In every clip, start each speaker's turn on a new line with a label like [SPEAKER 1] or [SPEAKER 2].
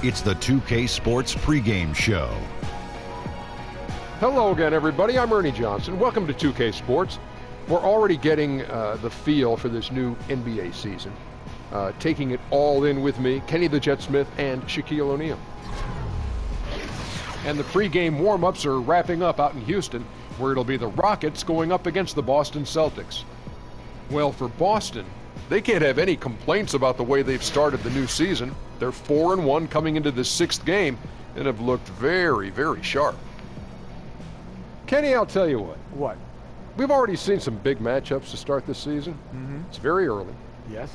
[SPEAKER 1] It's the 2K Sports pregame show.
[SPEAKER 2] Hello again, everybody. I'm Ernie Johnson. Welcome to 2K Sports. We're already getting the feel for this new NBA season. Taking it all in with me, Kenny the Jet Smith and Shaquille O'Neal. And the pregame warm-ups are wrapping up out in Houston, where it'll be the Rockets going up against the Boston Celtics. Well, for Boston, they can't have any complaints about the way they've started the new season. They're 4-1 coming into this sixth game and have looked very, very sharp. Kenny, I'll tell you what.
[SPEAKER 3] What?
[SPEAKER 2] We've already seen some big matchups to start this season. It's very early.
[SPEAKER 3] Yes.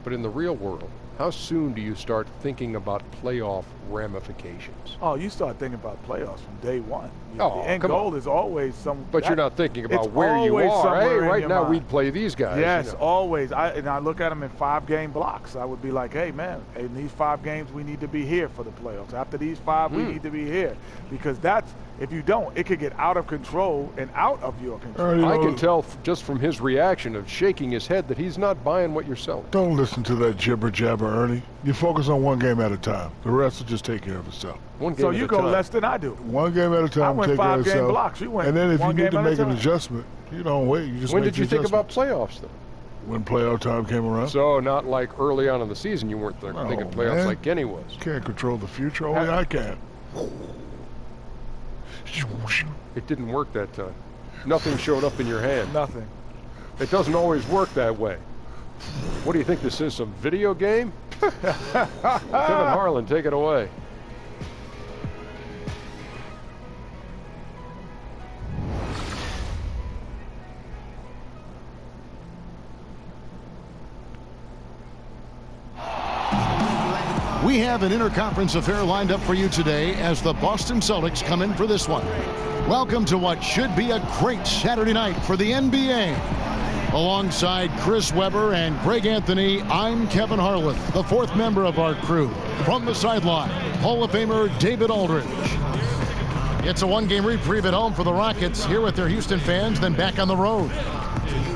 [SPEAKER 2] But in the real world, how soon do you start thinking about playoff ramifications?
[SPEAKER 3] Oh, you start thinking about playoffs from day one.
[SPEAKER 2] Oh,
[SPEAKER 3] the end goal is always some.
[SPEAKER 2] But you're not thinking about where you
[SPEAKER 3] always
[SPEAKER 2] are. Hey,
[SPEAKER 3] somewhere in
[SPEAKER 2] right
[SPEAKER 3] your
[SPEAKER 2] now
[SPEAKER 3] mind.
[SPEAKER 2] we'd play these guys.
[SPEAKER 3] Yes,
[SPEAKER 2] you know.
[SPEAKER 3] always. I look at them in 5-game blocks. I would be like, hey, man, in these 5 games, we need to be here for the playoffs. After these 5, we need to be here. Because that's, if you don't, it could get out of control and out of your control.
[SPEAKER 2] I can tell just from his reaction of shaking his head that he's not buying what you're selling.
[SPEAKER 4] Don't listen to that jibber jabber, Ernie. You focus on one game at a time. The rest will just take care of itself.
[SPEAKER 2] One game
[SPEAKER 3] So
[SPEAKER 2] at
[SPEAKER 3] you
[SPEAKER 2] a
[SPEAKER 3] go
[SPEAKER 2] time.
[SPEAKER 3] less than I do.
[SPEAKER 4] One game at a time.
[SPEAKER 3] I went
[SPEAKER 4] take care of
[SPEAKER 3] 5-game
[SPEAKER 4] itself.
[SPEAKER 3] blocks. You went
[SPEAKER 4] and then if you
[SPEAKER 3] one
[SPEAKER 4] need
[SPEAKER 3] game
[SPEAKER 4] to
[SPEAKER 3] at a
[SPEAKER 4] make an
[SPEAKER 3] time.
[SPEAKER 4] adjustment, you don't wait. You just
[SPEAKER 2] When
[SPEAKER 4] make
[SPEAKER 2] did you
[SPEAKER 4] the
[SPEAKER 2] think about
[SPEAKER 4] adjustment.
[SPEAKER 2] playoffs, then?
[SPEAKER 4] When playoff time came around?
[SPEAKER 2] So not like early on in the season you weren't thinking playoffs
[SPEAKER 4] man.
[SPEAKER 2] like Kenny was.
[SPEAKER 4] Can't control the future. Only I can.
[SPEAKER 2] It didn't work that time. Nothing showed up in your hand.
[SPEAKER 3] Nothing.
[SPEAKER 2] It doesn't always work that way. What do you think this is, some video game? Kevin Harlan, take it away.
[SPEAKER 5] We have an interconference affair lined up for you today as the Boston Celtics come in for this one. Welcome to what should be a great Saturday night for the NBA. Alongside Chris Webber and Greg Anthony, I'm Kevin Harlan, the 4th member of our crew. From the sideline, Hall of Famer David Aldridge. It's a 1-game reprieve at home for the Rockets, here with their Houston fans, then back on the road.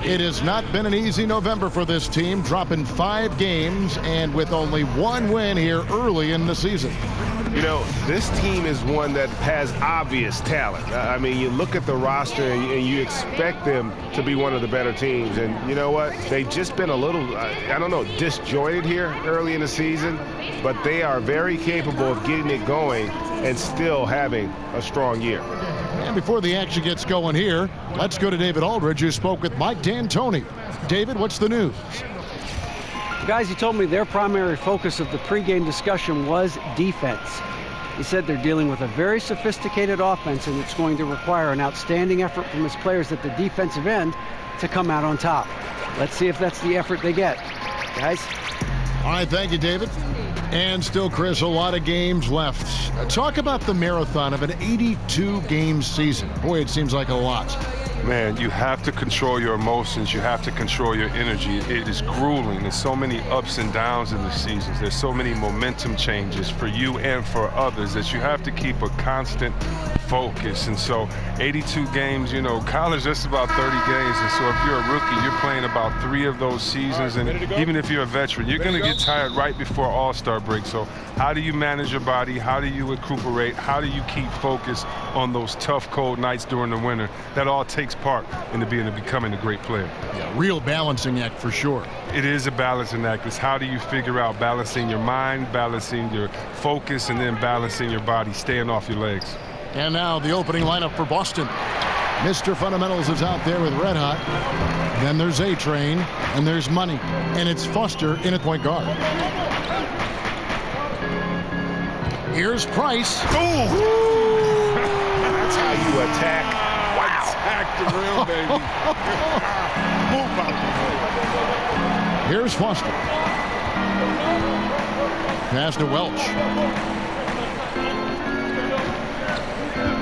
[SPEAKER 5] It has not been an easy November for this team, dropping 5 games and with only 1 win here early in the season.
[SPEAKER 6] You know, this team is one that has obvious talent. I mean, you look at the roster and you expect them to be one of the better teams. And you know what? They've just been a little, I don't know, disjointed here early in the season. But they are very capable of getting it going and still having a strong year.
[SPEAKER 5] And before the action gets going here, let's go to David Aldridge, who spoke with Mike D'Antoni. David, what's the news?
[SPEAKER 7] Guys, he told me their primary focus of the pregame discussion was defense. He said they're dealing with a very sophisticated offense, and it's going to require an outstanding effort from his players at the defensive end to come out on top. Let's see if that's the effort they get. Guys?
[SPEAKER 5] All right, thank you, David. And still, Chris, a lot of games left. Talk about the marathon of an 82-game season. Boy, it seems like a lot.
[SPEAKER 8] Man, you have to control your emotions. You have to control your energy. It is grueling. There's so many ups and downs in the seasons. There's so many momentum changes for you and for others that you have to keep a constant focus. And so 82 games, you know, college, that's about 30 games. And so if you're a rookie, you're playing about 3 of those seasons. And even if you're a veteran, you're going to get tired right before All-Star break. So how do you manage your body? How do you recuperate? How do you keep focus on those tough, cold nights during the winter? That all takes part in becoming a great player.
[SPEAKER 5] Yeah, real balancing act for sure.
[SPEAKER 8] It is a balancing act. It's how do you figure out balancing your mind, balancing your focus, and then balancing your body, staying off your legs.
[SPEAKER 5] And now the opening lineup for Boston. Mr. Fundamentals is out there with Red Hot. Then there's A-Train, and there's Money. And it's Foster in at point guard. Here's Price.
[SPEAKER 6] Ooh! That's how you attack.
[SPEAKER 2] Attack the rim, baby.
[SPEAKER 5] Here's Foster. Pass to Welch.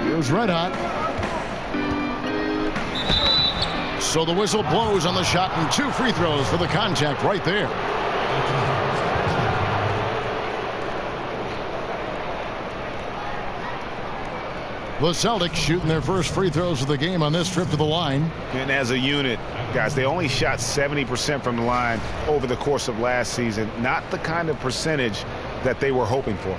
[SPEAKER 5] Here's Red Hot. So the whistle blows on the shot, and 2 free throws for the contact right there. The Celtics shooting their first free throws of the game on this trip to the line.
[SPEAKER 6] And as a unit, guys, they only shot 70% from the line over the course of last season. Not the kind of percentage that they were hoping for.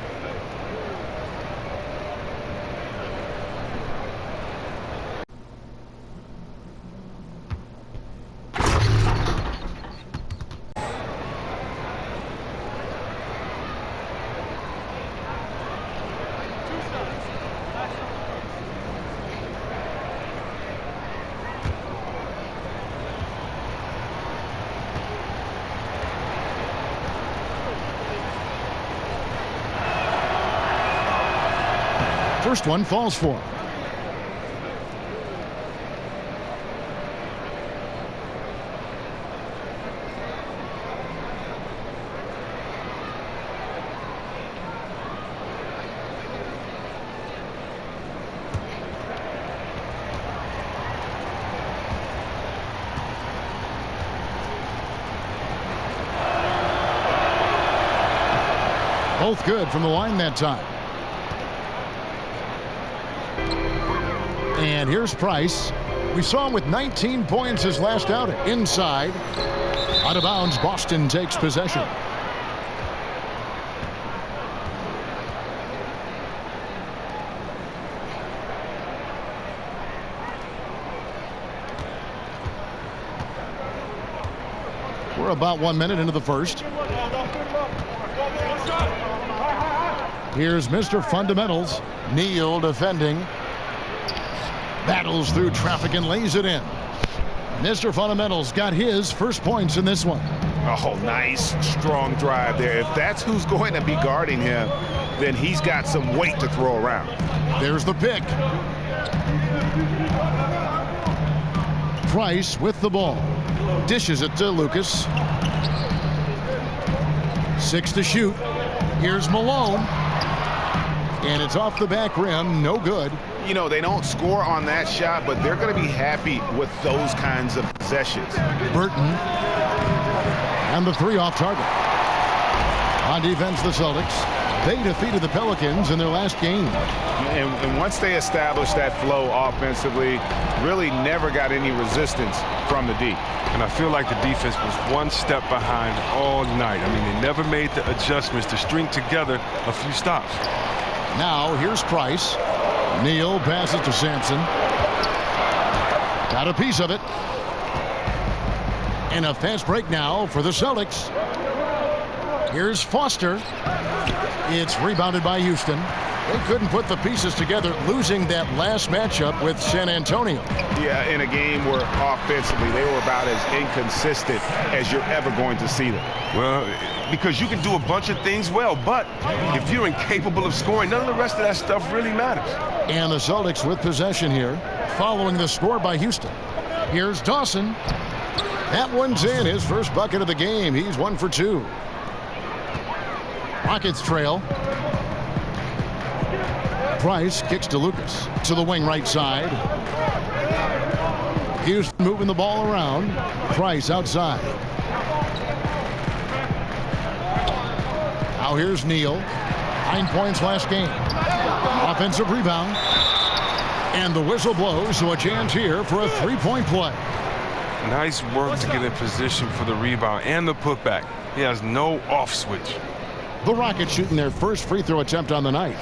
[SPEAKER 5] First one falls for him. Both good from the line that time. And here's Price. We saw him with 19 points his last outing. Inside. Out of bounds, Boston takes possession. We're about 1 minute into the first. Here's Mr. Fundamentals. Neal defending. Battles through traffic and lays it in. Mr. Fundamentals got his first points in this one.
[SPEAKER 6] Oh, nice, strong drive there. If that's who's going to be guarding him, then he's got some weight to throw around.
[SPEAKER 5] There's the pick. Price with the ball. Dishes it to Lucas. 6 to shoot. Here's Malone. And it's off the back rim. No good.
[SPEAKER 6] You know, they don't score on that shot, but they're going to be happy with those kinds of possessions.
[SPEAKER 5] Burton. And the 3 off target. On defense, the Celtics. They defeated the Pelicans in their last game.
[SPEAKER 6] And once they established that flow offensively, really never got any resistance from the D.
[SPEAKER 8] And I feel like the defense was one step behind all night. I mean, they never made the adjustments to string together a few stops.
[SPEAKER 5] Now, here's Price. Neal passes to Sampson. Got a piece of it. And a fast break now for the Celtics. Here's Foster. It's rebounded by Houston. They couldn't put the pieces together, losing that last matchup with San Antonio.
[SPEAKER 6] Yeah, in a game where offensively they were about as inconsistent as you're ever going to see them.
[SPEAKER 8] Well, because you can do a bunch of things well, but if you're incapable of scoring, none of the rest of that stuff really matters.
[SPEAKER 5] And the Celtics with possession here, following the score by Houston. Here's Dawson. That one's in, his first bucket of the game. He's 1 for 2. Rockets trail. Price kicks to Lucas. To the wing right side. Houston moving the ball around. Price outside. Now here's Neal. 9 points last game. Offensive rebound. And the whistle blows, so a chance here for a 3-point play.
[SPEAKER 8] Nice work to get in position for the rebound and the putback. He has no off switch.
[SPEAKER 5] The Rockets shooting their first free throw attempt on the night.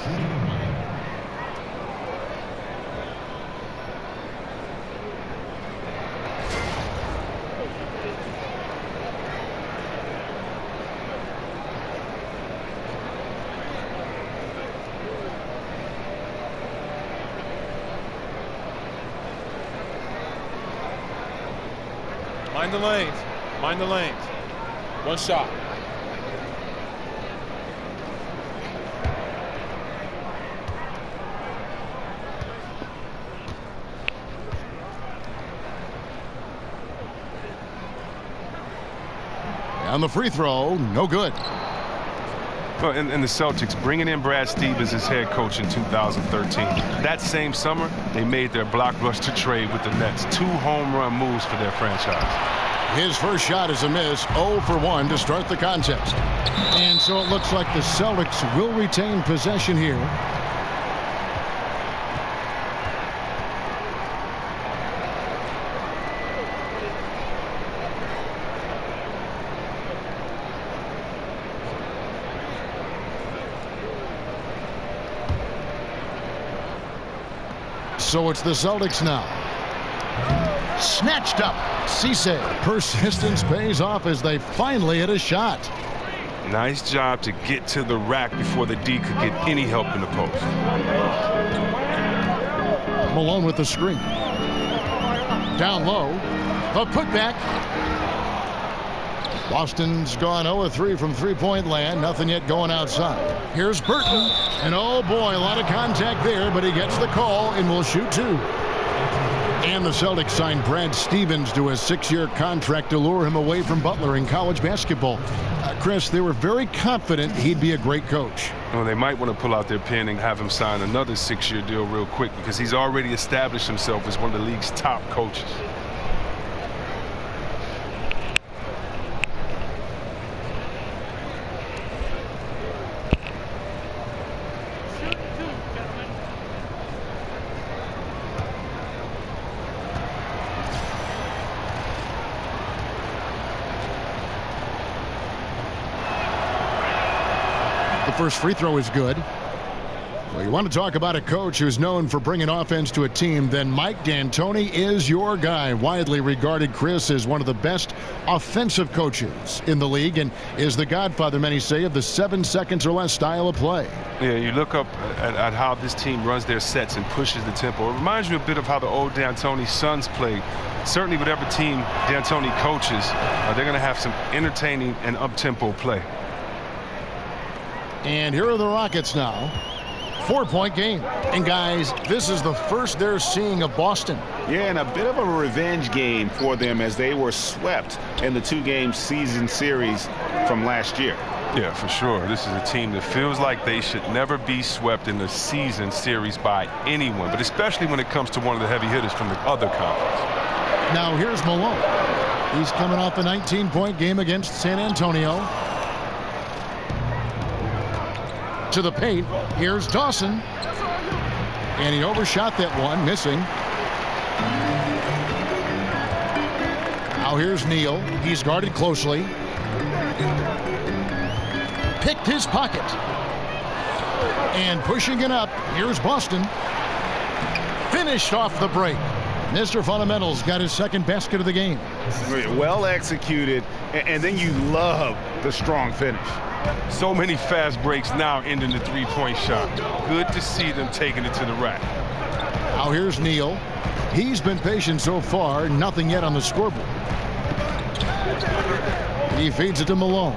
[SPEAKER 9] Mind the lanes. Mind the lanes. One shot.
[SPEAKER 5] On the free throw, no good.
[SPEAKER 8] Well, and the Celtics bringing in Brad Stevens as head coach in 2013. That same summer, they made their blockbuster trade with the Nets. 2 home run moves for their franchise.
[SPEAKER 5] His first shot is a miss, 0 for 1 to start the contest. And so it looks like the Celtics will retain possession here. So it's the Celtics now. Snatched up. Cisse. Persistence pays off as they finally hit a shot.
[SPEAKER 8] Nice job to get to the rack before the D could get any help in the post.
[SPEAKER 5] Malone with the screen. Down low. The putback. Boston's gone 0-3 from three-point land. Nothing yet going outside. Here's Burton. And oh boy, a lot of contact there, but he gets the call and will shoot two. And the Celtics signed Brad Stevens to a 6-year contract to lure him away from Butler in college basketball. Chris, they were very confident he'd be a great coach.
[SPEAKER 8] Well, they might want to pull out their pen and have him sign another 6-year deal real quick because he's already established himself as one of the league's top coaches.
[SPEAKER 5] First free throw is good. Well, you want to talk about a coach who's known for bringing offense to a team, then Mike D'Antoni is your guy. Widely regarded, Chris, as one of the best offensive coaches in the league and is the godfather, many say, of the 7 seconds or less style of play.
[SPEAKER 8] Yeah, you look up at how this team runs their sets and pushes the tempo. It reminds you a bit of how the old D'Antoni Suns played. Certainly whatever team D'Antoni coaches, they're going to have some entertaining and up-tempo play.
[SPEAKER 5] And here are the Rockets now. 4-point game. And guys, this is the first they're seeing of Boston.
[SPEAKER 10] Yeah, and a bit of a revenge game for them as they were swept in the 2-game season series from last year.
[SPEAKER 8] Yeah, for sure. This is a team that feels like they should never be swept in the season series by anyone, but especially when it comes to one of the heavy hitters from the other conference.
[SPEAKER 5] Now here's Malone. He's coming off a 19-point game against San Antonio. To the paint. Here's Dawson. And he overshot that one, missing. Now here's Neal. He's guarded closely. Picked his pocket. And pushing it up. Here's Boston. Finished off the break. Mr. Fundamentals got his second basket of the game.
[SPEAKER 10] Well executed. And then you love the strong finish.
[SPEAKER 8] So many fast breaks now ending the three-point shot. Good to see them taking it to the rack.
[SPEAKER 5] Now here's Neal. He's been patient so far. Nothing yet on the scoreboard. He feeds it to Malone.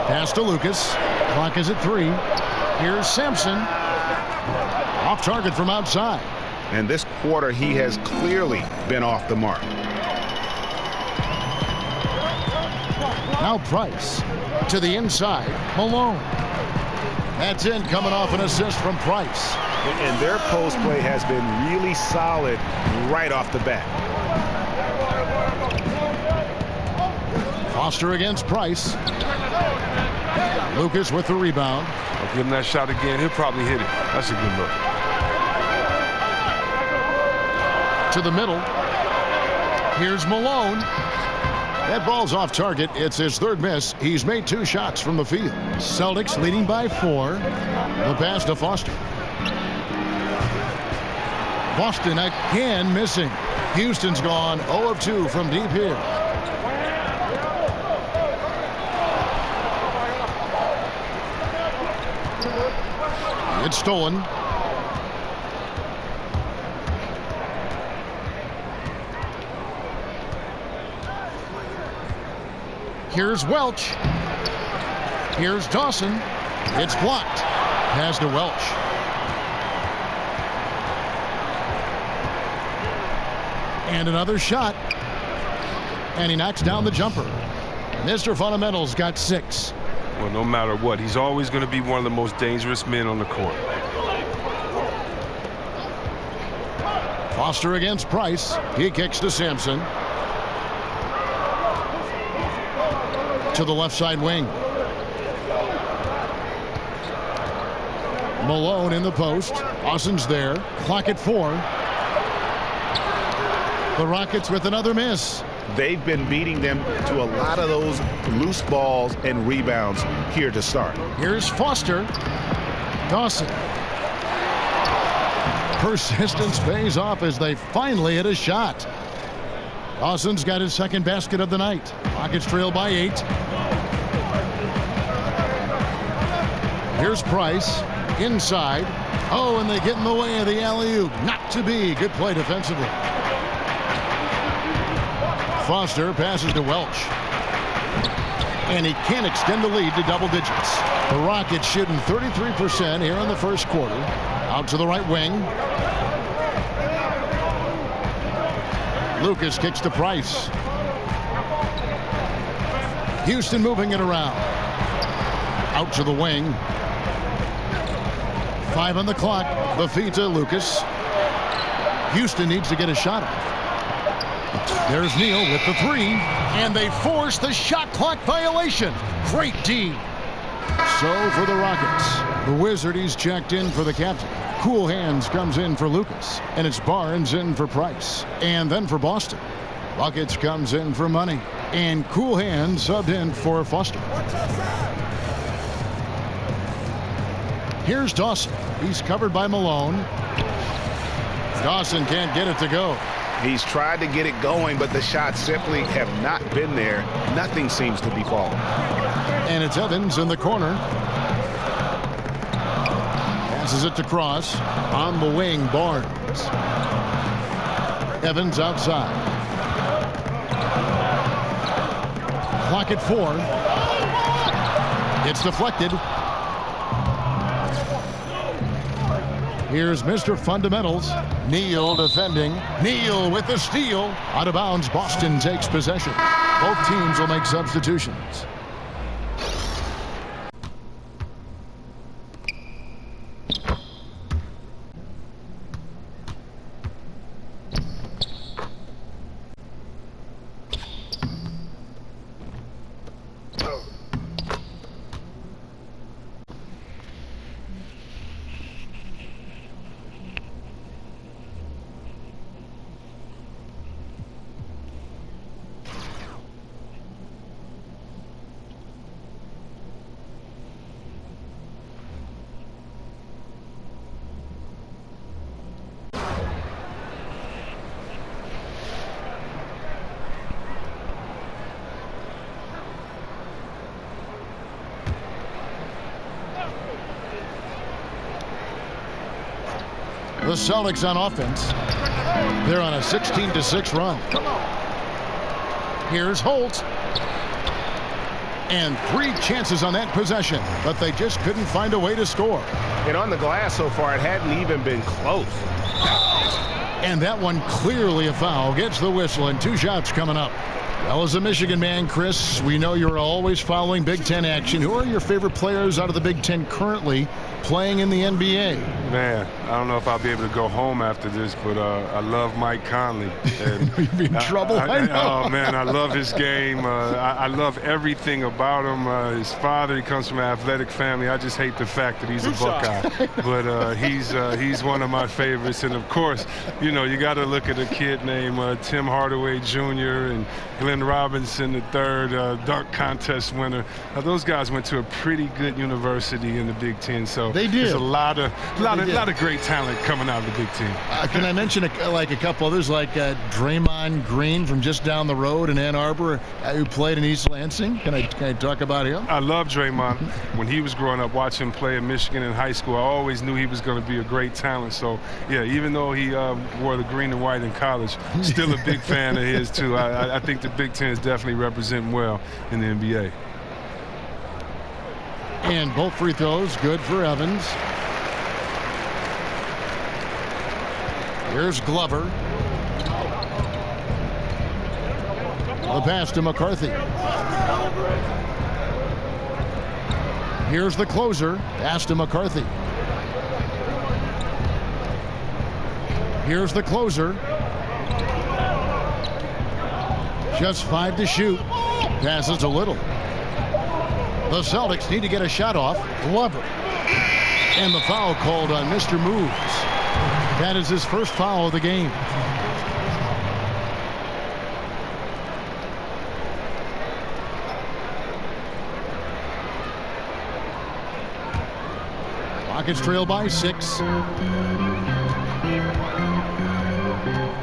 [SPEAKER 5] Pass to Lucas. Clock is at 3. Here's Sampson. Off target from outside.
[SPEAKER 10] And this quarter, he has clearly been off the mark.
[SPEAKER 5] Now Price to the inside. Malone. That's in, coming off an assist from Price.
[SPEAKER 10] And their post play has been really solid right off the bat.
[SPEAKER 5] Foster against Price. Lucas with the rebound.
[SPEAKER 8] I'll give him that shot again. He'll probably hit it. That's a good look.
[SPEAKER 5] To the middle. Here's Malone. That ball's off target. It's his third miss. He's made 2 shots from the field. Celtics leading by 4. The pass to Foster. Boston again missing. Houston's gone 0 of 2 from deep here. It's stolen. Here's Welch. Here's Dawson. It's blocked. Pass to Welch. And another shot. And he knocks down the jumper. Mr. Fundamentals got 6.
[SPEAKER 8] Well, no matter what, he's always going to be one of the most dangerous men on the court.
[SPEAKER 5] Foster against Price. He kicks to Sampson. To the left side wing. Malone in the post. Austin's there. Clock at 4. The Rockets with another miss.
[SPEAKER 10] they've been beating them to a lot of those loose balls and rebounds here to start.
[SPEAKER 5] Here's Foster. Dawson. Persistence pays off as they finally hit a shot. Dawson's got his second basket of the night. Rockets trail by 8. Here's Price. Inside. Oh, and they get in the way of the alley-oop. Not to be. Good play defensively. Foster passes to Welch. And he can't extend the lead to double digits. The Rockets shooting 33% here in the first quarter. Out to the right wing. Lucas kicks to Price. Houston moving it around. Out to the wing. 5 on the clock. The feed to Lucas. Houston needs to get a shot off. There's Neal with the 3. And they force the shot clock violation. Great D. So for the Rockets, the Wizard, he's checked in for the captain. Cool Hands comes in for Lucas. And it's Barnes in for Price. And then for Boston, Buckets comes in for Money. And Cool Hands subbed in for Foster. Here's Dawson. He's covered by Malone. Dawson can't get it to go.
[SPEAKER 10] He's tried to get it going, but the shots simply have not been there. Nothing seems to be falling.
[SPEAKER 5] And it's Evans in the corner. Passes it to Cross. On the wing, Barnes. Evans outside. Clock at 4. It's deflected. Here's Mr. Fundamentals. Neal defending. Neal with the steal. Out of bounds. Boston takes possession. Both teams will make substitutions. The Celtics on offense. They're on a 16-6 run. Here's Holt. And 3 chances on that possession, but they just couldn't find a way to score.
[SPEAKER 6] And on the glass so far, it hadn't even been close.
[SPEAKER 5] And that one clearly a foul. Gets the whistle, and 2 shots coming up. Well, as a Michigan man, Chris, we know you're always following Big Ten action. Who are your favorite players out of the Big Ten currently playing in the NBA?
[SPEAKER 8] Man, I don't know if I'll be able to go home after this, but I love Mike Conley. And
[SPEAKER 5] You'd be in trouble, I know.
[SPEAKER 8] Oh, man, I love his game. I love everything about him. His father, he comes from an athletic family. I just hate the fact that he's a Buckeye. But he's one of my favorites. And, of course, you know, you got to look at a kid named Tim Hardaway Jr. and Glenn Robinson III, dunk contest winner. Those guys went to a pretty good university in the Big Ten. So
[SPEAKER 5] they did.
[SPEAKER 8] There's a lot of great talent coming out of the Big Ten.
[SPEAKER 5] Can I mention a couple others like Draymond Green from just down the road in Ann Arbor who played in East Lansing? Can I talk about him?
[SPEAKER 8] I love Draymond. When he was growing up, watching him play in Michigan in high school, I always knew he was going to be a great talent. So, yeah, even though he wore the green and white in college, still a big fan of his, too. I think the Big Ten is definitely representing well in the NBA.
[SPEAKER 5] And both free throws good for Evans. Here's Glover. The pass to McCarthy. Here's the closer. Pass to McCarthy. Here's the closer. Just 5 to shoot. Passes a little. The Celtics need to get a shot off. Glover. And the foul called on Mr. Moves. That is his first foul of the game. Rockets trail by 6.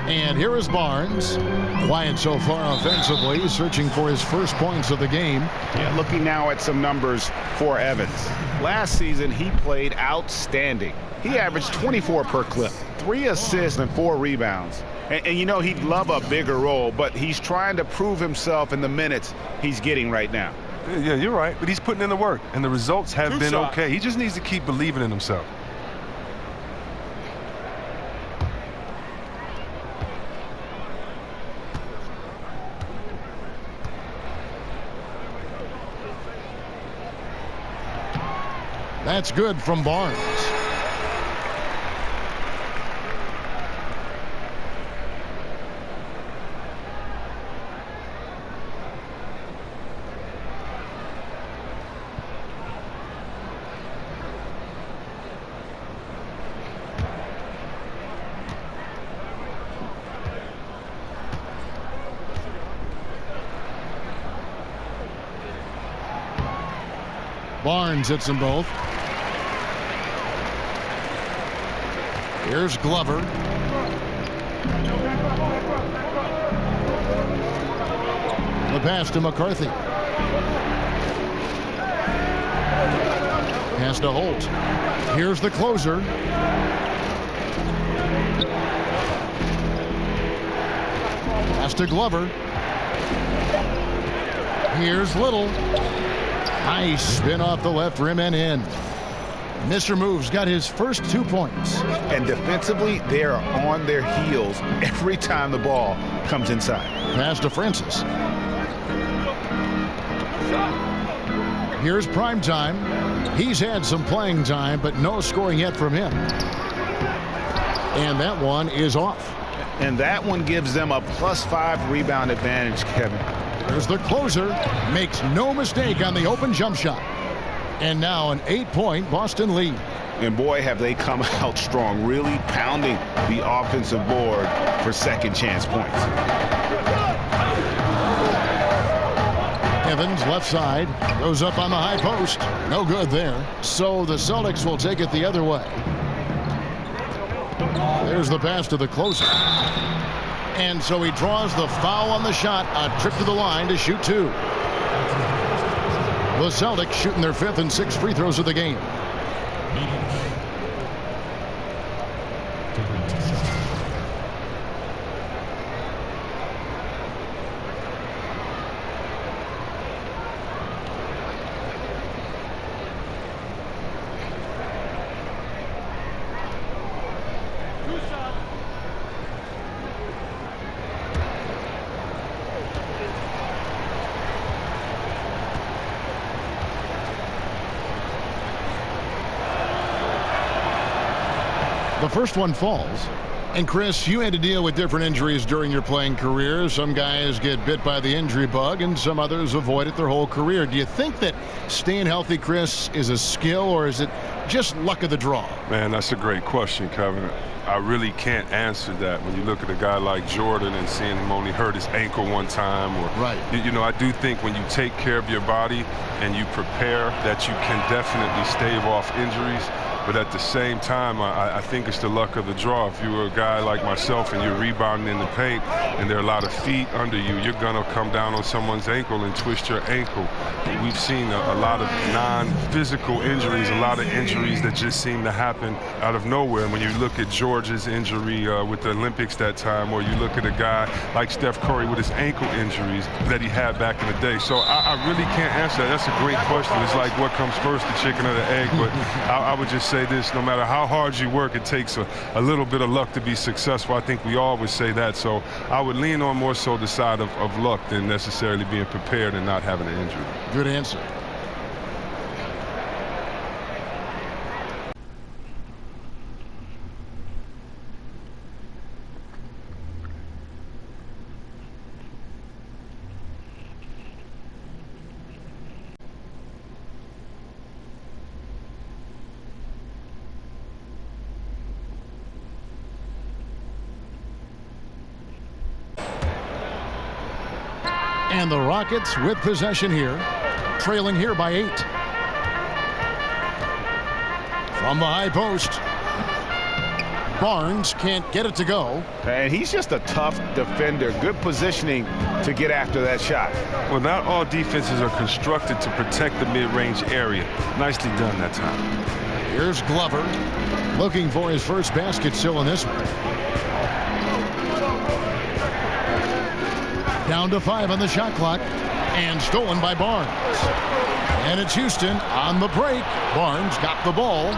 [SPEAKER 5] And here is Barnes. Quiet so far offensively, searching for his first points of the game.
[SPEAKER 10] Yeah, looking now at some numbers for Evans. Last season, he played outstanding. He averaged 24 per clip, 3 assists and 4 rebounds. And you know, he'd love a bigger role, but he's trying to prove himself in the minutes he's getting right now.
[SPEAKER 8] Yeah, you're right, but he's putting in the work, and the results have been okay. He just needs to keep believing in himself.
[SPEAKER 5] That's good from Barnes. Barnes hits them both. Here's Glover. The pass to McCarthy. Pass to Holt. Here's the closer. Pass to Glover. Here's Little. Nice spin off the left rim and in. Mr. Move's got his first 2 points.
[SPEAKER 10] And defensively, they are on their heels every time the ball comes inside.
[SPEAKER 5] Pass to Francis. Here's prime time. He's had some playing time, but no scoring yet from him. And that one is off.
[SPEAKER 10] And that one gives them a +5 rebound advantage, Kevin.
[SPEAKER 5] There's the closer. Makes no mistake on the open jump shot. And now an 8-point Boston lead.
[SPEAKER 10] And boy, have they come out strong, really pounding the offensive board for second chance points.
[SPEAKER 5] Evans left side goes up on the high post. No good there. So the Celtics will take it the other way. There's the pass to the closer. And so he draws the foul on the shot. A trip to the line to shoot 2. The Celtics shooting their 5th and 6th free throws of the game. The first one falls. And Chris, you had to deal with different injuries during your playing career. Some guys get bit by the injury bug and some others avoid it their whole career. Do you think that staying healthy, Chris, is a skill, or is it just luck of the draw?
[SPEAKER 8] Man, that's a great question, Kevin. I really can't answer that when you look at a guy like Jordan and seeing him only hurt his ankle one time. Or,
[SPEAKER 5] right.
[SPEAKER 8] You know, I do think when you take care of your body and you prepare that you can definitely stave off injuries. But at the same time, I think it's the luck of the draw. If you're a guy like myself and you're rebounding in the paint and there are a lot of feet under you, you're going to come down on someone's ankle and twist your ankle. We've seen a lot of non-physical injuries, a lot of injuries that just seem to happen out of nowhere. When you look at George's injury with the Olympics that time, or you look at a guy like Steph Curry with his ankle injuries that he had back in the day. So I really can't answer that. That's a great question. It's like what comes first, the chicken or the egg? But I would just say this: no matter how hard you work, it takes a little bit of luck to be successful. I think we always say that. So I would lean on more so the side of luck than necessarily being prepared and not having an injury.
[SPEAKER 5] Good answer. And the Rockets with possession here, trailing here by 8. From the high post. Barnes can't get it to go.
[SPEAKER 10] And he's just a tough defender. Good positioning to get after that shot.
[SPEAKER 8] Well, not all defenses are constructed to protect the mid-range area. Nicely done that time.
[SPEAKER 5] Here's Glover looking for his first basket still in this one. Down to 5 on the shot clock and stolen by Barnes. And it's Houston on the break. Barnes got the ball.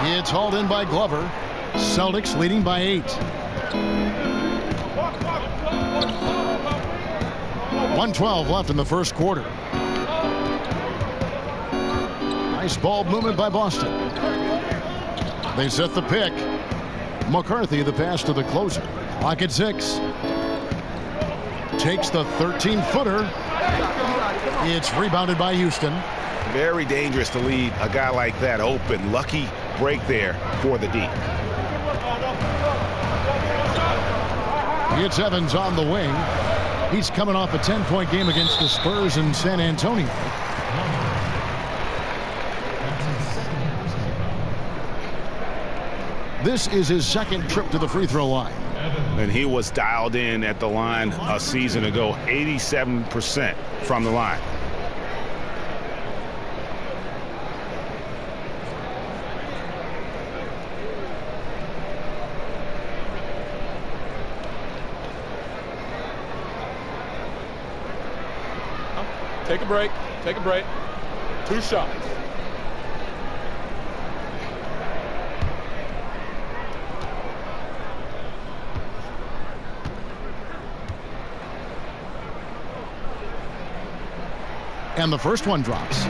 [SPEAKER 5] It's hauled in by Glover. Celtics leading by 8. 1:12 left in the first quarter. Nice ball movement by Boston. They set the pick. McCarthy the pass to the closer. Clock at 6. Takes the 13-footer. It's rebounded by Houston.
[SPEAKER 10] Very dangerous to leave a guy like that open. Lucky break there for the D.
[SPEAKER 5] It's Evans on the wing. He's coming off a 10-point game against the Spurs in San Antonio. This is his second trip to the free throw line.
[SPEAKER 10] And he was dialed in at the line a season ago, 87% from the line.
[SPEAKER 9] Take a break. Take a break. 2 shots.
[SPEAKER 5] And the first one drops.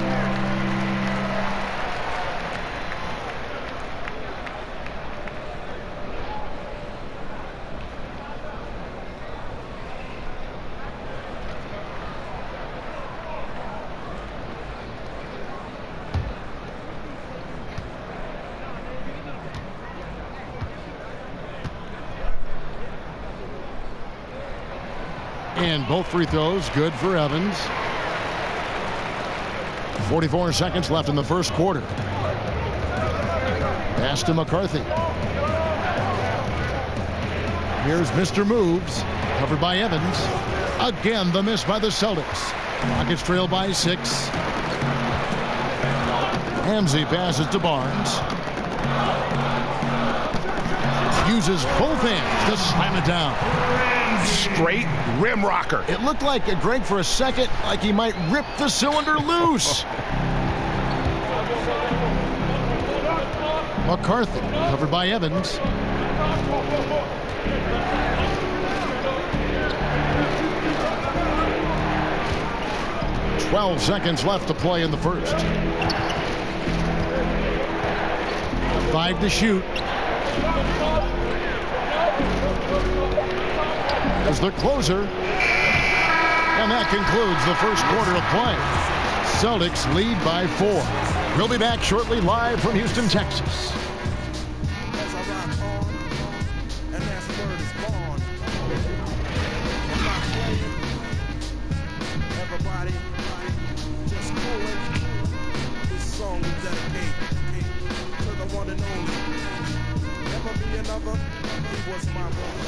[SPEAKER 5] And both free throws good for Evans. 44 seconds left in the first quarter. Pass to McCarthy. Here's Mr. Moves. Covered by Evans. Again, the miss by the Celtics. Rockets trail by 6. Hamzy passes to Barnes. Uses both hands to slam it down.
[SPEAKER 10] Straight rim rocker.
[SPEAKER 5] It looked like Greg for a second like he might rip the cylinder loose. McCarthy covered by Evans. "12 seconds left to play in the first. 5 to shoot. There's the closer. And that concludes the first quarter of play. Celtics lead by 4. We'll be back shortly live from Houston, Texas.
[SPEAKER 11] Everybody, just cool it. This song is dedicated to the one and only. Never be another. He was my brother.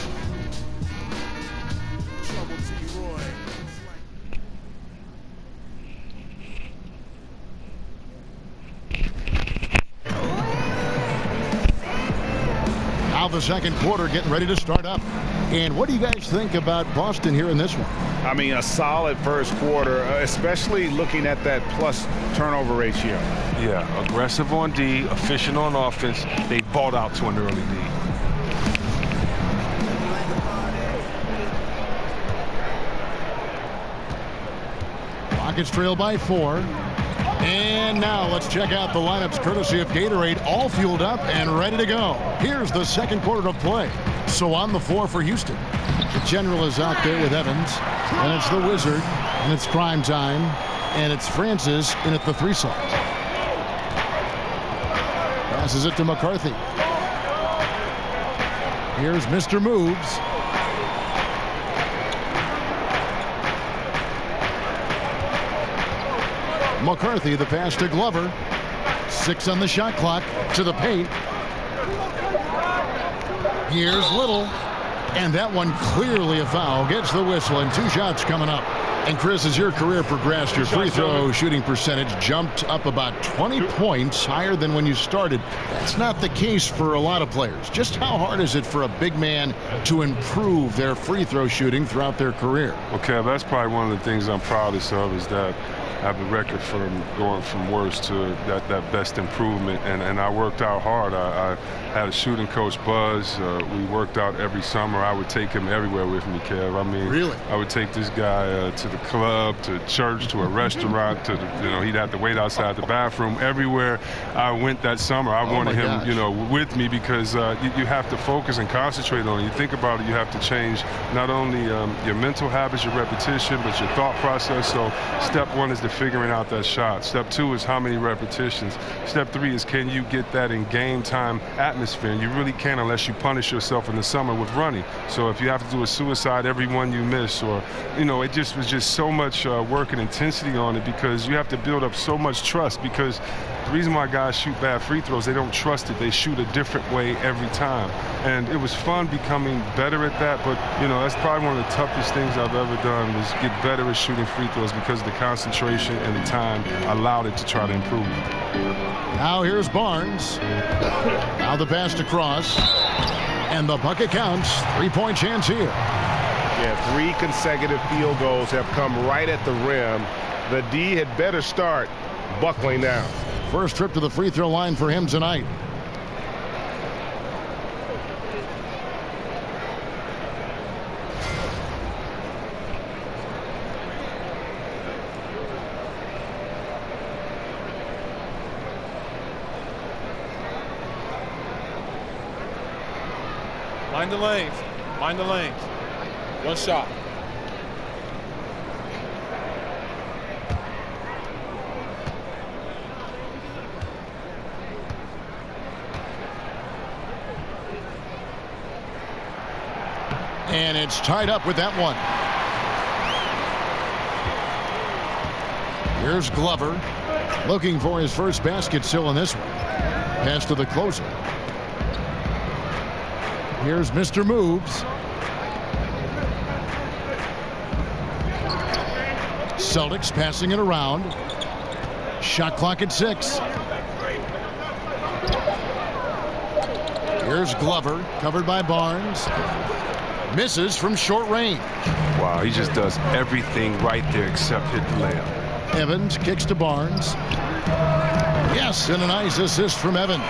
[SPEAKER 11] Trouble T. Roy.
[SPEAKER 5] Now the second quarter getting ready to start up. And what do you guys think about Boston here in this one?
[SPEAKER 10] I mean, a solid first quarter, especially looking at that plus turnover ratio.
[SPEAKER 8] Yeah, aggressive on D, efficient on offense. They balled out to an early lead.
[SPEAKER 5] Rockets trail by 4. And now let's check out the lineups courtesy of Gatorade, all fueled up and ready to go. Here's the second quarter of play. So on the floor for Houston, the general is out there with Evans, and it's the Wizard, and it's Crime Time, and it's Francis in at the 3 slot. Passes it to McCarthy. Here's Mr. Moves. McCarthy, the pass to Glover. 6 on the shot clock. To the paint. Here's Little. And that one clearly a foul. Gets the whistle, and 2 shots coming up. And Chris, as your career progressed, your free throw shooting percentage jumped up about 20 points higher than when you started. That's not the case for a lot of players. Just how hard is it for a big man to improve their free throw shooting throughout their career?
[SPEAKER 8] Okay, that's probably one of the things I'm proudest of, is that I have a record from going from worst to that best improvement, and I worked out hard. I had a shooting coach, Buzz. We worked out every summer. I would take him everywhere with me, Kev. I mean,
[SPEAKER 5] really?
[SPEAKER 8] I would take this guy to the club, to church, to a restaurant, to he'd have to wait outside the bathroom. Everywhere I went that summer, I wanted him, with me, because you have to focus and concentrate on it. You think about it, you have to change not only your mental habits, your repetition, but your thought process. So step 1 is the figuring out that shot. Step 2 is how many repetitions. Step 3 is, can you get that in game time atmosphere? And you really can't unless you punish yourself in the summer with running. So if you have to do a suicide every one you miss, or it just was just so much work and intensity on it, because you have to build up so much trust. Because the reason why guys shoot bad free throws, they don't trust it. They shoot a different way every time. And it was fun becoming better at that, but that's probably one of the toughest things I've ever done, was get better at shooting free throws, because of the concentration and the time allowed it to try to improve.
[SPEAKER 5] Now here's Barnes. Now the pass to Cross. And the bucket counts. 3-point chance here.
[SPEAKER 6] Yeah, 3 consecutive field goals have come right at the rim. The D had better start buckling down.
[SPEAKER 5] First trip to the free throw line for him tonight.
[SPEAKER 9] Mind the lanes. Mind the lanes. 1 shot.
[SPEAKER 5] And it's tied up with that one. Here's Glover, looking for his first basket still in this one. Pass to the closer. Here's Mr. Moves. Celtics passing it around. Shot clock at 6. Here's Glover, covered by Barnes. Misses from short range.
[SPEAKER 8] Wow, he just does everything right there except hit the layup.
[SPEAKER 5] Evans kicks to Barnes. Yes, and a nice assist from Evans.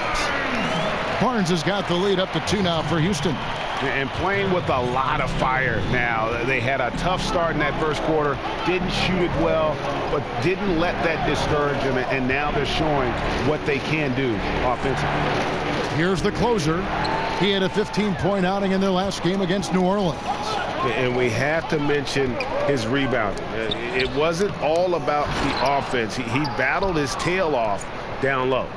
[SPEAKER 5] Barnes has got the lead up to 2 now for Houston.
[SPEAKER 10] And playing with a lot of fire now. They had a tough start in that first quarter. Didn't shoot it well, but didn't let that discourage them. And now they're showing what they can do offensively.
[SPEAKER 5] Here's the closer. He had a 15-point outing in their last game against New Orleans.
[SPEAKER 6] And we have to mention his rebounding. It wasn't all about the offense. He battled his tail off down low.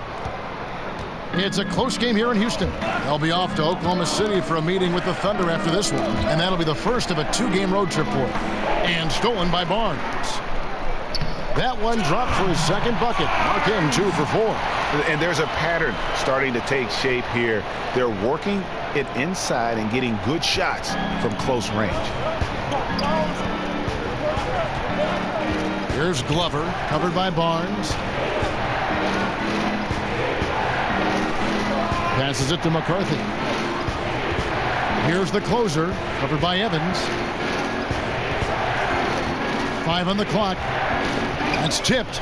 [SPEAKER 5] It's a close game here in Houston. They'll be off to Oklahoma City for a meeting with the Thunder after this one. And that'll be the first of a 2-game road trip for them. And stolen by Barnes. That one dropped for his second bucket. Mark him 2 for 4.
[SPEAKER 10] And there's a pattern starting to take shape here. They're working it inside and getting good shots from close range.
[SPEAKER 5] Here's Glover, covered by Barnes. Passes it to McCarthy. Here's the closer, covered by Evans. 5 on the clock. That's tipped.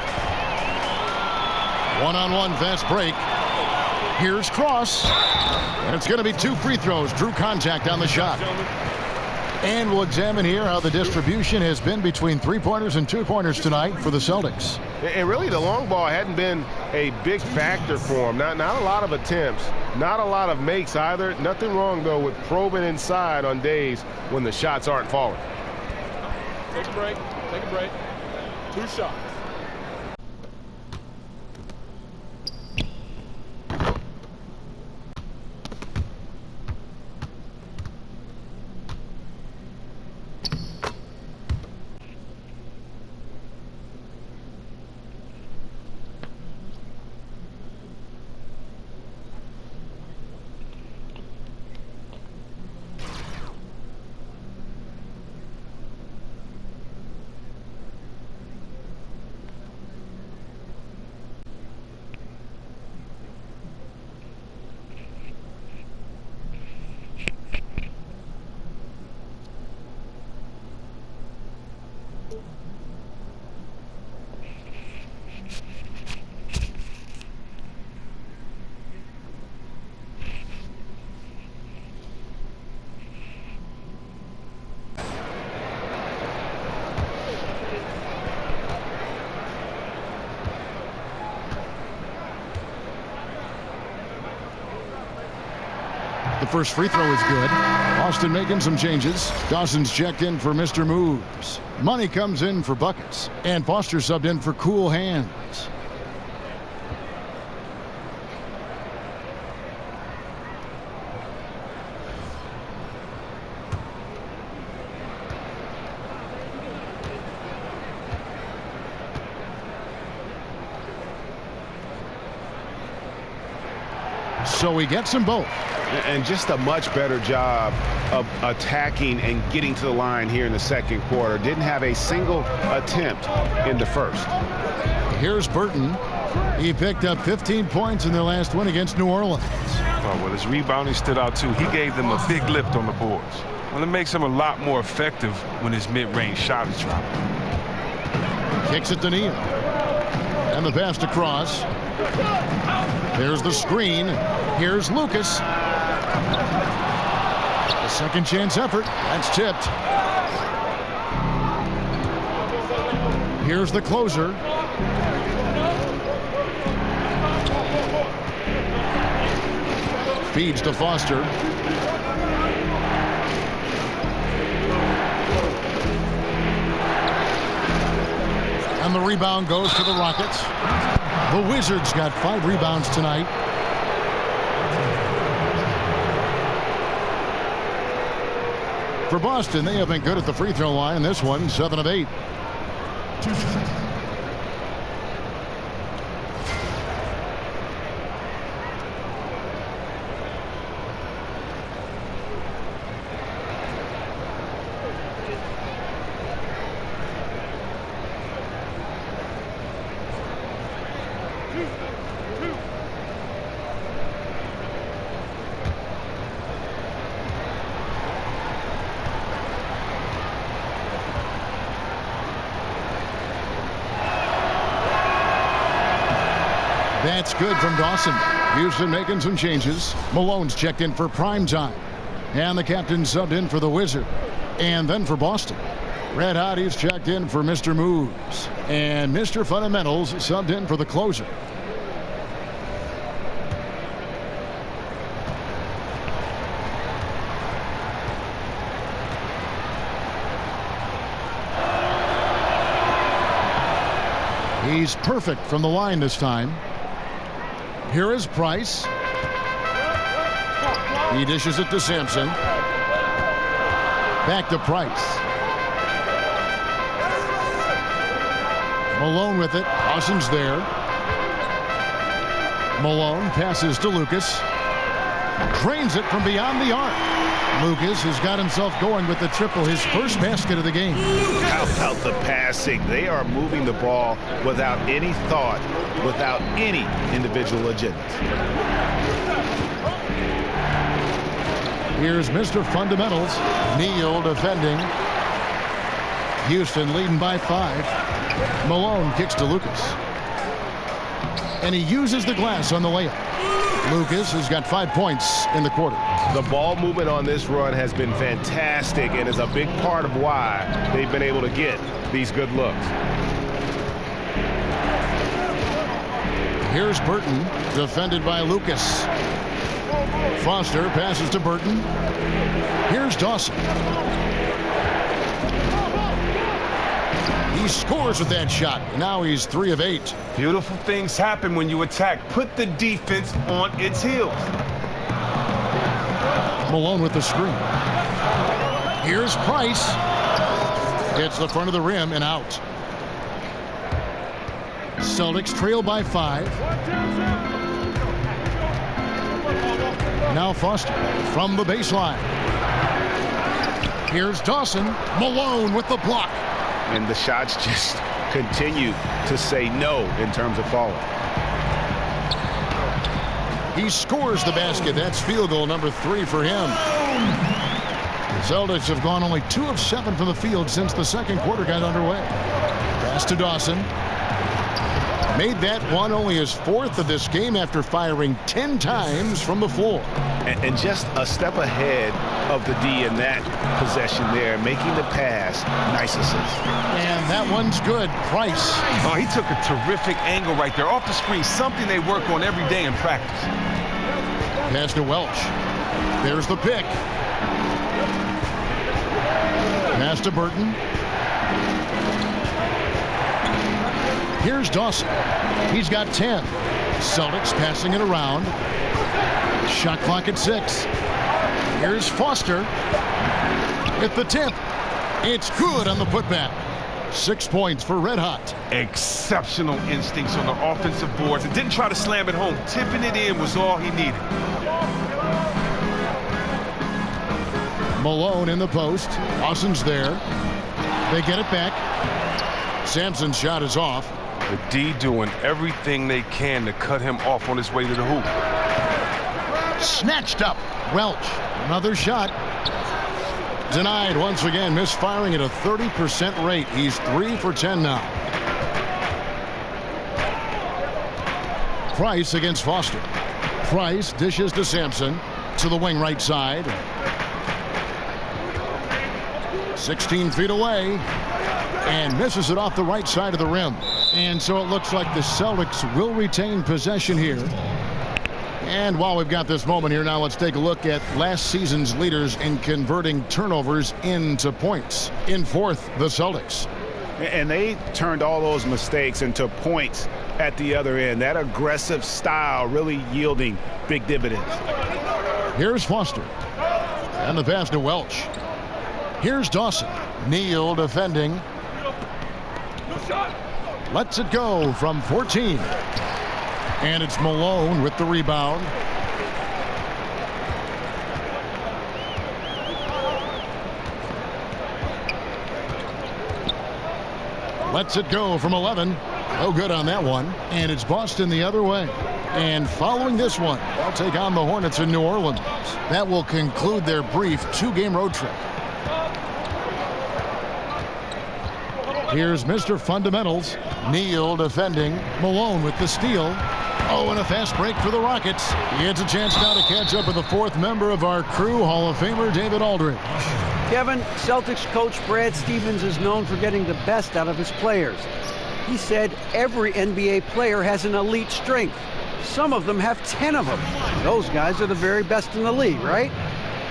[SPEAKER 5] 1-on-1 fast break. Here's Cross. And it's going to be 2 free throws. Drew contact on the shot. And we'll examine here how the distribution has been between 3-pointers and 2-pointers tonight for the Celtics.
[SPEAKER 6] And really, the long ball hadn't been a big factor for him. Not a lot of attempts, not a lot of makes either. Nothing wrong, though, with probing inside on days when the shots aren't falling.
[SPEAKER 9] Take a break. Take a break. 2 shots.
[SPEAKER 5] The first free throw is good. Boston making some changes. Dawson's checked in for Mr. Moves. Money comes in for buckets. And Foster subbed in for cool hands. So he gets them both.
[SPEAKER 10] And just a much better job of attacking and getting to the line here in the second quarter. Didn't have a single attempt in the first.
[SPEAKER 5] Here's Burton. He picked up 15 points in their last win against New Orleans.
[SPEAKER 8] Oh, well, his rebounding stood out, too. He gave them a big lift on the boards. Well, it makes him a lot more effective when his mid-range shot is dropping.
[SPEAKER 5] Kicks it to Neal. And the pass across. There's the screen. Here's Lucas. A second chance effort. That's tipped. Here's the closer. Feeds to Foster. And the rebound goes to the Rockets. The Wizards got 5 rebounds tonight. For Boston, they have been good at the free throw line. This one, 7 of 8. That's good from Dawson. Houston making some changes. Malone's checked in for prime time. And the captain subbed in for the Wizard. And then for Boston. Red Hotties checked in for Mr. Moves. And Mr. Fundamentals subbed in for the closer. He's perfect from the line this time. Here is Price. He dishes it to Sampson. Back to Price. Malone with it. Dawson's there. Malone passes to Lucas. Drains it from beyond the arc. Lucas has got himself going with the triple, his first basket of the game.
[SPEAKER 10] How about the passing? They are moving the ball without any thought, without any individual agenda.
[SPEAKER 5] Here's Mr. Fundamentals. Neal defending. Houston leading by 5. Malone kicks to Lucas. And he uses the glass on the layup. Lucas has got 5 points in the quarter.
[SPEAKER 10] The ball movement on this run has been fantastic and is a big part of why they've been able to get these good looks.
[SPEAKER 5] Here's Burton, defended by Lucas. Foster passes to Burton. Here's Dawson. He scores with that shot. Now he's 3 of 8.
[SPEAKER 8] Beautiful things happen when you attack. Put the defense on its heels.
[SPEAKER 5] Malone with the screen. Here's Price. Hits the front of the rim and out. Celtics trail by 5. Now Foster from the baseline. Here's Dawson. Malone with the block.
[SPEAKER 10] And the shots just continue to say no in terms of falling.
[SPEAKER 5] He scores the basket. That's field goal number 3 for him. The Celtics have gone only 2 of 7 from the field since the second quarter got underway. Pass to Dawson. Made that one only his 4th of this game after firing 10 times from the floor.
[SPEAKER 10] And just a step ahead of the D in that possession there, making the pass. Nice assist.
[SPEAKER 5] And that one's good. Price.
[SPEAKER 8] Oh, he took a terrific angle right there off the screen, something they work on every day in practice.
[SPEAKER 5] Pass to Welch. There's the pick. Pass to Burton. Here's Dawson. He's got 10. Celtics passing it around. Shot clock at 6. Here's Foster with the tip. It's good on the putback. 6 points for Red Hot.
[SPEAKER 8] Exceptional instincts on the offensive boards and didn't try to slam it home. Tipping it in was all he needed.
[SPEAKER 5] Malone in the post. Dawson's there. They get it back. Sampson's shot is off.
[SPEAKER 8] The D doing everything they can to cut him off on his way to the hoop.
[SPEAKER 5] Snatched up. Welch. Another shot. Denied once again, misfiring at a 30% rate. He's 3 for 10 now. Price against Foster. Price dishes to Sampson to the wing right side. 16 feet away and misses it off the right side of the rim. And so it looks like the Celtics will retain possession here. And while we've got this moment here now, let's take a look at last season's leaders in converting turnovers into points. In fourth, the Celtics.
[SPEAKER 10] And they turned all those mistakes into points at the other end. That aggressive style really yielding big dividends.
[SPEAKER 5] Here's Foster. And the pass to Welch. Here's Dawson. Neal defending. Lets it go from 14. And it's Malone with the rebound. Lets it go from 11. No good on that one. And it's Boston the other way. And following this one, they'll take on the Hornets in New Orleans. That will conclude their brief 2-game road trip. Here's Mr. Fundamentals. Neal defending. Malone with the steal. Oh, and a fast break for the Rockets. He gets a chance now to catch up with the fourth member of our crew, Hall of Famer David Aldridge.
[SPEAKER 7] Kevin, Celtics coach Brad Stevens is known for getting the best out of his players. He said every NBA player has an elite strength. Some of them have 10 of them. Those guys are the very best in the league, right?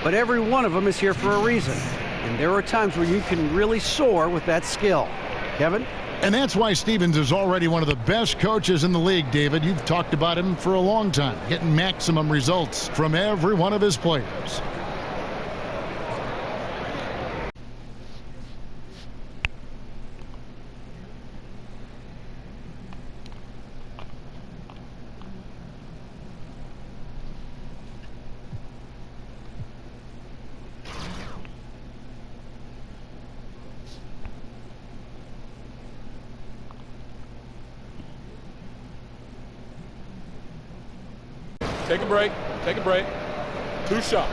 [SPEAKER 7] But every one of them is here for a reason. And there are times where you can really soar with that skill. Kevin?
[SPEAKER 5] And that's why Stevens is already one of the best coaches in the league, David. You've talked about him for a long time, getting maximum results from every one of his players.
[SPEAKER 9] Take a break. Take a break. 2 shots.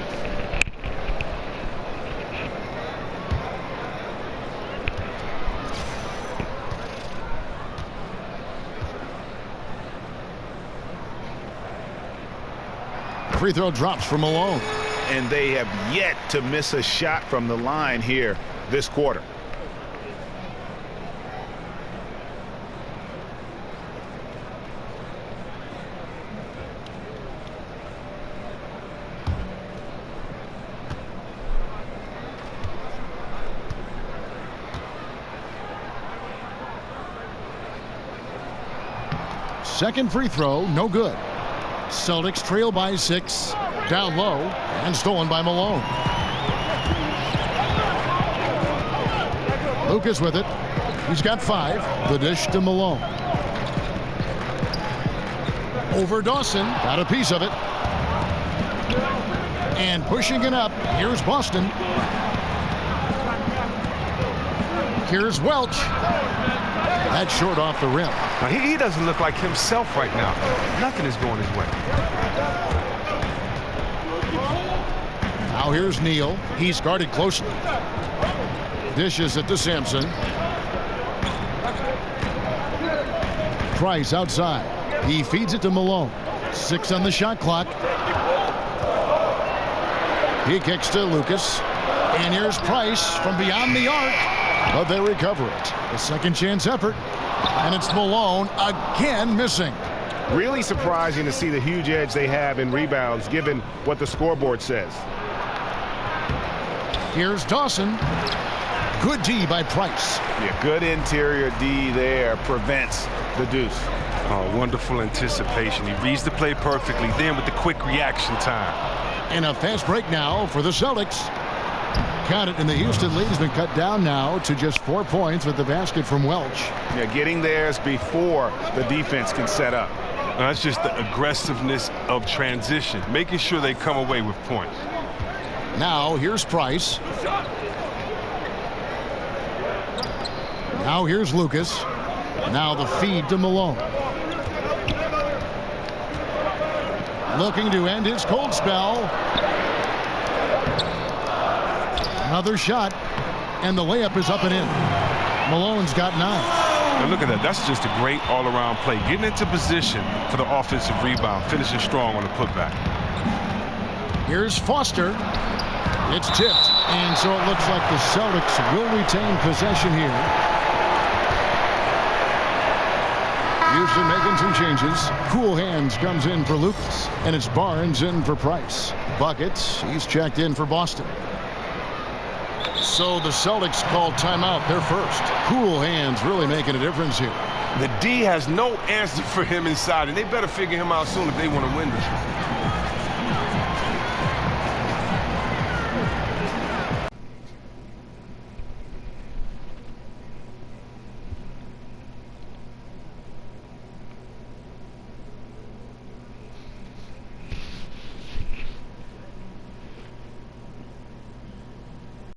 [SPEAKER 5] Free throw drops for Malone.
[SPEAKER 10] And they have yet to miss a shot from the line here this quarter.
[SPEAKER 5] Second free throw, no good. Celtics trail by 6, down low, and stolen by Malone. Lucas with it. He's got 5. The dish to Malone. Over Dawson, got a piece of it. And pushing it up, here's Boston. Here's Welch. That's short off the rim.
[SPEAKER 8] Now, he doesn't look like himself right now. Nothing is going his way.
[SPEAKER 5] Now here's Neal. He's guarded closely. Dishes it to Sampson. Price outside. He feeds it to Malone. 6 on the shot clock. He kicks to Lucas. And here's Price from beyond the arc. But they recover it. A second chance effort. And it's Malone again missing.
[SPEAKER 6] Really surprising to see the huge edge they have in rebounds given what the scoreboard says.
[SPEAKER 5] Here's Dawson. Good D by Price.
[SPEAKER 10] Yeah, good interior D there prevents the deuce.
[SPEAKER 8] Oh, wonderful anticipation. He reads the play perfectly, then with the quick reaction time.
[SPEAKER 5] And a fast break now for the Celtics. Count it, and the Houston lead has been cut down now to just 4 points with the basket from Welch.
[SPEAKER 10] Yeah, getting theirs before the defense can set up.
[SPEAKER 8] That's just the aggressiveness of transition, making sure they come away with points.
[SPEAKER 5] Now here's Price. Now here's Lucas. Now the feed to Malone. Looking to end his cold spell. Another shot, and the layup is up and in. Malone's got 9.
[SPEAKER 8] And look at that. That's just a great all-around play. Getting into position for the offensive rebound, finishing strong on the putback.
[SPEAKER 5] Here's Foster. It's tipped, and so it looks like the Celtics will retain possession here. Houston making some changes. Cool Hands comes in for Lucas, and it's Barnes in for Price. Buckets, he's checked in for Boston. So the Celtics called timeout, their first. Cool Hands really making a difference here.
[SPEAKER 8] The D has no answer for him inside, and they better figure him out soon if they want to win this.